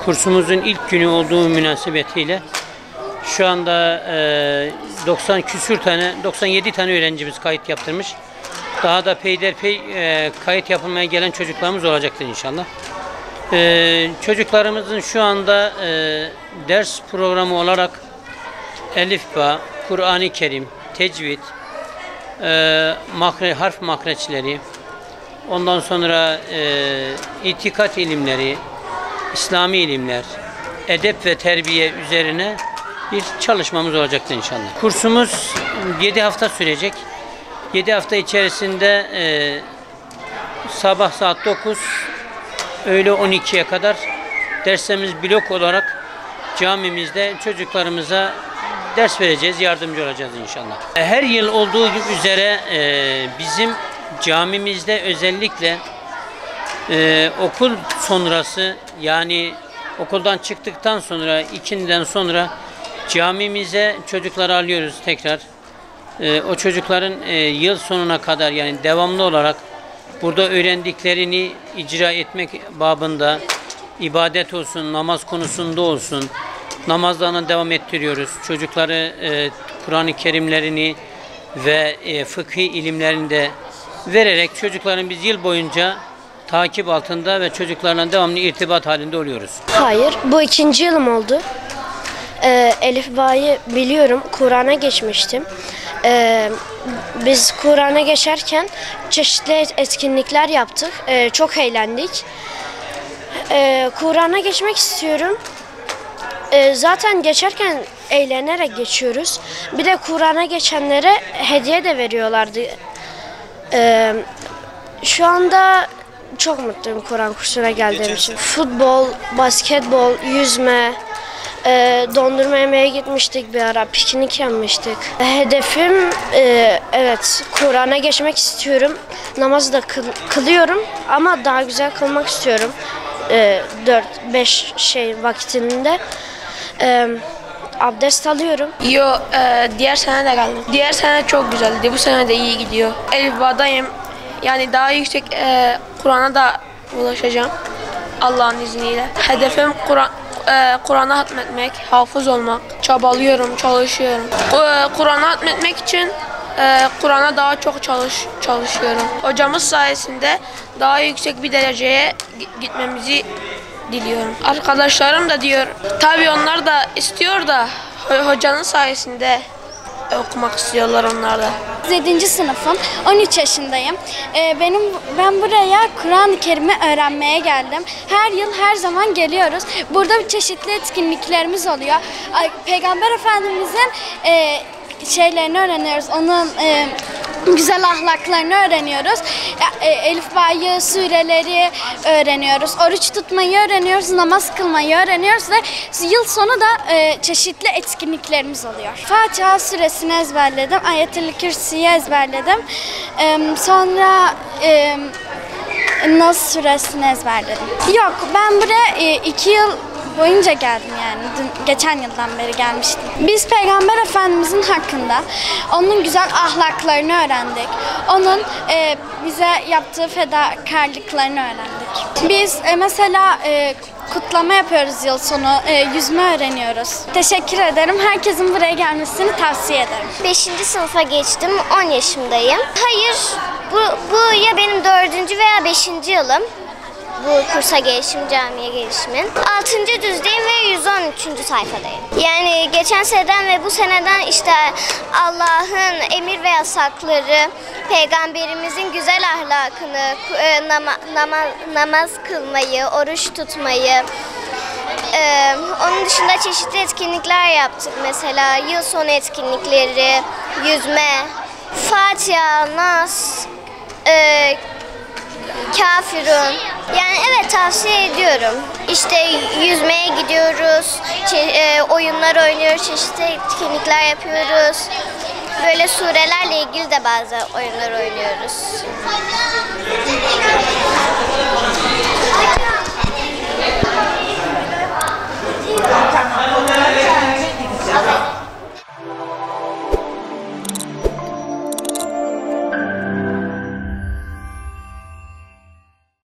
Kursumuzun ilk günü olduğu münasebetiyle şu anda 97 tane öğrencimiz kayıt yaptırmış. Daha da peyderpey kayıt yapılmaya gelen çocuklarımız olacaktır inşallah. Çocuklarımızın şu anda ders programı olarak Elifba, Kur'an-ı Kerim, tecvid, harf mahreçleri, ondan sonra itikat ilimleri, İslami ilimler, edep ve terbiye üzerine bir çalışmamız olacaktır inşallah. Kursumuz 7 hafta sürecek. 7 hafta içerisinde sabah saat 9, öğle 12'ye kadar derslerimiz blok olarak camimizde çocuklarımıza ders vereceğiz, yardımcı olacağız inşallah. Her yıl olduğu üzere bizim camimizde özellikle okul sonrası, yani okuldan çıktıktan sonra, ikindiden sonra camimize çocukları alıyoruz tekrar. O çocukların yıl sonuna kadar, yani devamlı olarak burada öğrendiklerini icra etmek babında, ibadet olsun, namaz konusunda olsun, namazlarına devam ettiriyoruz. Çocukları Kur'an-ı Kerimlerini ve fıkhi ilimlerini de vererek çocukların biz yıl boyunca takip altında ve çocuklarla devamlı irtibat halinde oluyoruz. Hayır, bu 2. yılım oldu. Elifba'yı biliyorum, Kur'an'a geçmiştim. Biz Kur'an'a geçerken çeşitli etkinlikler yaptık. Çok eğlendik. Kur'an'a geçmek istiyorum. Zaten geçerken eğlenerek geçiyoruz. Bir de Kur'an'a geçenlere hediye de veriyorlardı. Şu anda çok mutluyum Kur'an kursuna geldiğim için. Futbol, basketbol, yüzme, dondurma yemeye gitmiştik bir ara, piknik yapmıştık. Hedefim evet, Kur'an'a geçmek istiyorum. Namazı da kılıyorum ama daha güzel kılmak istiyorum. 4-5 vakitinde. Abdest alıyorum. Diğer sene de geldim. Diğer sene çok güzeldi. Bu sene de iyi gidiyor. Elifba'dayım. Yani daha yüksek Kur'an'a da ulaşacağım. Allah'ın izniyle. Hedefim Kur'an'ı hatmetmek, hafız olmak. Çabalıyorum, çalışıyorum. Kur'an'ı hatmetmek için Kur'an'a daha çok çalışıyorum. Hocamız sayesinde daha yüksek bir dereceye gitmemizi diliyorum. Arkadaşlarım da diyor, tabii onlar da istiyor da hocanın sayesinde okumak istiyorlar onlar da. 7. sınıfım, 13 yaşındayım. Ben buraya Kur'an-ı Kerim'i öğrenmeye geldim. Her yıl her zaman geliyoruz. Burada çeşitli etkinliklerimiz oluyor. Peygamber Efendimiz'in şeylerini öğreniyoruz. Onun güzel ahlaklarını öğreniyoruz. Elifba'yı, sureleri öğreniyoruz. Oruç tutmayı öğreniyoruz. Namaz kılmayı öğreniyoruz ve yıl sonu da çeşitli etkinliklerimiz oluyor. Fatiha suresini ezberledim. Ayet-i Kürsi'yi ezberledim. Sonra Nas suresini ezberledim. Yok, ben buraya 2 yıl boyunca geldim yani. Geçen yıldan beri gelmiştim. Biz Peygamber Efendimizin hakkında, onun güzel ahlaklarını öğrendik. Onun bize yaptığı fedakarlıklarını öğrendik. Biz mesela kutlama yapıyoruz yıl sonu, yüzme öğreniyoruz. Teşekkür ederim. Herkesin buraya gelmesini tavsiye ederim. 5. sınıfa geçtim. 10 yaşındayım. Hayır, bu ya benim 4. veya 5. yılım. Bu kursa gelişim, camiye gelişimin. 6. düzdeyim ve 113. sayfadayım. Yani geçen seneden ve bu seneden işte Allah'ın emir ve yasakları, Peygamberimizin güzel ahlakını, namaz kılmayı, oruç tutmayı, onun dışında çeşitli etkinlikler yaptık. Mesela yıl sonu etkinlikleri, yüzme, Fatiha, Nas, Kafirun. Yani evet, tavsiye ediyorum. İşte yüzmeye gidiyoruz, oyunlar oynuyoruz, çeşitli etkinlikler yapıyoruz. Böyle surelerle ilgili de bazı oyunlar oynuyoruz.